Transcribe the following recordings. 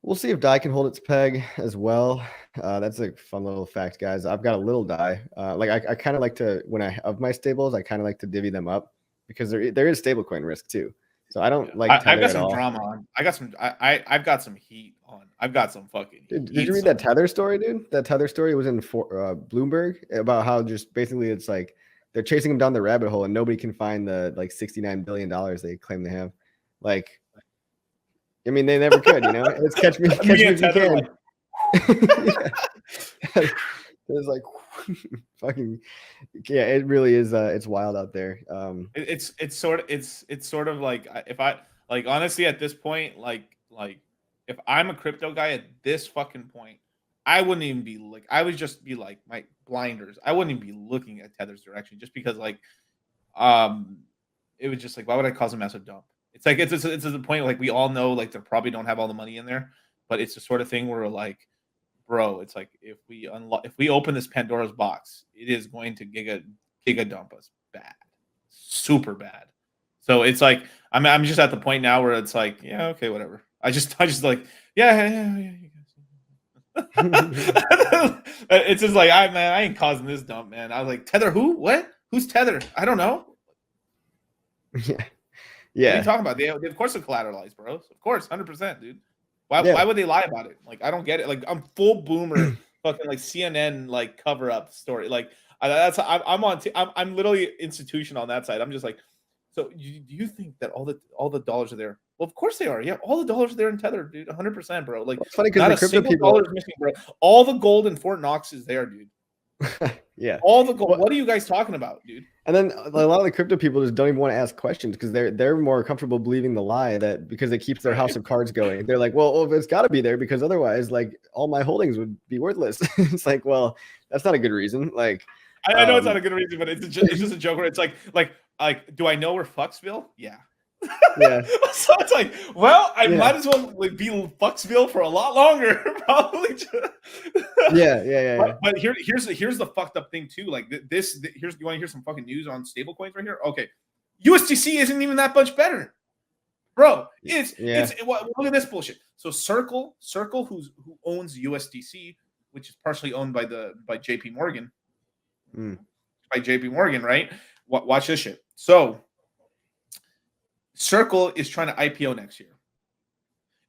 We'll see if die can hold its peg as well. That's a fun little fact, guys. I've got a little die. Like I kind of like to when I have my stables, I kind of like to divvy them up because there is stablecoin risk too. So I don't like I've Tether got at some all. drama on. I've got some heat on. I've got some fucking Did heat. you read that Tether story, dude? That Tether story was in Bloomberg about how just basically it's like they're chasing them down the rabbit hole and nobody can find the like $69 billion they claim they have. Like, I mean, they never could, It's catch me if you Tether, can. like, Yeah. It's like fucking yeah, it really is it's wild out there. it's sort of like if I like honestly at this point like if I'm a crypto guy at this fucking point, I wouldn't even be like I would just be like my blinders. I wouldn't even be looking at Tether's direction just because like um it was just like why would I cause a massive dump? It's like it's to the point like we all know like they probably don't have all the money in there, but it's the sort of thing where like bro, it's like if we open this Pandora's box, it is going to giga dump us bad, super bad. So it's like I'm just at the point now where it's like yeah okay whatever. I just like yeah. It's just like I ain't causing this dump, man. I was like Tether who what who's Tether? I don't know. Yeah. What are you Yeah. talking about? They of course are collateralized, bros. Of course, 100%, dude. Yeah. Why would they lie about it? Like I don't get it. Like I'm full boomer fucking like CNN like cover up story. Like I'm on I'm literally institution on that side. I'm just like so do you think that all the dollars are there? Well, of course they are. Yeah, all the dollars are there in Tether, dude. 100%, bro. Like Well, it's funny because not the a crypto single people dollar is missing, bro. All the gold in Fort Knox is there, dude. yeah. All the gold. Well, What are you guys talking about, dude? and then a lot of the crypto people just don't even want to ask questions because they're more comfortable believing the lie that because it keeps their Right. house of cards going. They're like, well, it's got to be there because otherwise, like, all my holdings would be worthless. It's like, well, that's not a good reason. Like, I know it's not a good reason, but it's just a joke where it's like, do I know where Fucksville? Yeah. yeah, So it's like, well, I yeah, might as well like, be Fucksville for a lot longer, probably. yeah. But here's the fucked up thing too. Like here's you want to hear some fucking news on stablecoins right here? Okay, USDC isn't even that much better, bro. Yeah. Look at this bullshit. So Circle, who owns USDC, which is partially owned by JP Morgan, by JP Morgan, right? Watch this shit. So Circle is trying to IPO next year.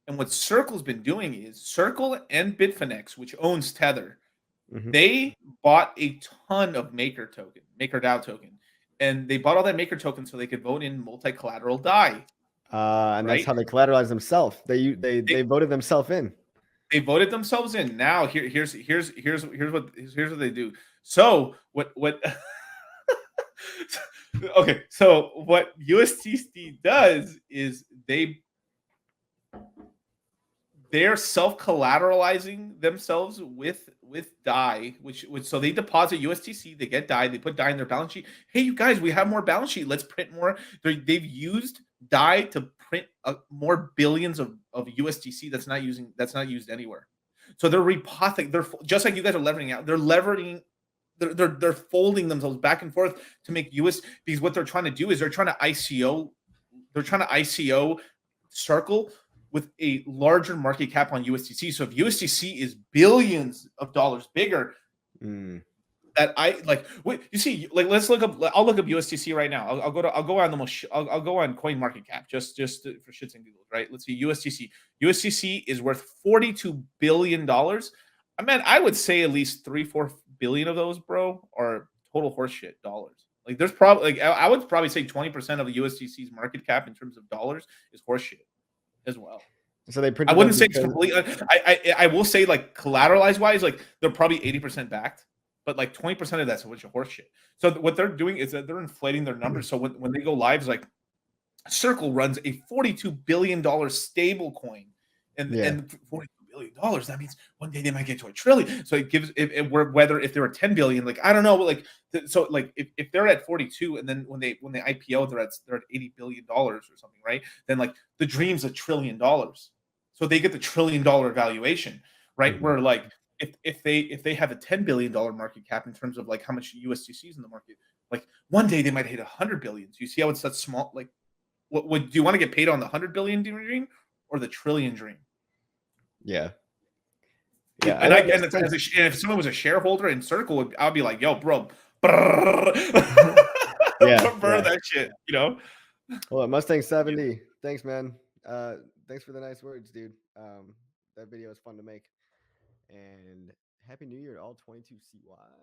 And what Circle's been doing is Circle and Bitfinex, which owns Tether, they bought a ton of MakerDAO token. And they bought all that Maker token so they could vote in multi-collateral DAI. And that's how they collateralize themselves. They voted themselves in. They voted themselves in. Now here's what they do. So what okay, so what USDC does is they're self-collateralizing themselves with DAI, which so they deposit USDC, they get DAI, they put DAI in their balance sheet. Hey, you guys, we have more balance sheet. Let's print more. They've used DAI to print more billions of USDC that's not used anywhere. So they're repothing. They're just like you guys are leveraging out. They're leveraging. They're folding themselves back and forth to make US because what they're trying to do is they're trying to ICO. They're trying to ICO Circle with a larger market cap on USDC. So if USDC is billions of dollars bigger, that I like. Wait, you see, like let's look up. I'll look up USDC right now. I'll go on Coin Market Cap just for shits and giggles, right? Let's see USDC. USDC is worth $42 billion. Man, I would say at least 3-4 billion of those, bro, are total horseshit dollars. Like there's probably like I would probably say 20% of the USDC's market cap in terms of dollars is horseshit as well. So they I wouldn't say it's completely. I will say like collateralized wise, like they're probably 80% backed, but like 20% of that's a bunch of horse shit. So what they're doing is that they're inflating their numbers. So when they go live, it's like Circle runs a $42 billion stable coin, and $42 billion. That means one day they might get to $1 trillion. So it gives whether if they're at 10 billion, like I don't know, like so like if they're at 42 and then when they IPO they're at $80 billion or something, right? Then like the dream's $1 trillion. So they get the $1 trillion valuation, right? Where like if they have a $10 billion market cap in terms of like how much USDC is in the market, like one day they might hit 100 billion. So you see how it's that small? Like, what do you want to get paid on the 100 billion dream or the trillion dream? Yeah. Dude, Yeah. I and I know and, Mustang. and if someone was a shareholder in Circle, I'd be like, "Yo, bro, brrr, Yeah. burn Yeah. that shit," you know? Well, Mustang 70. Thanks, man. Thanks for the nice words, dude. That video is fun to make. And Happy New Year to all 22 CY.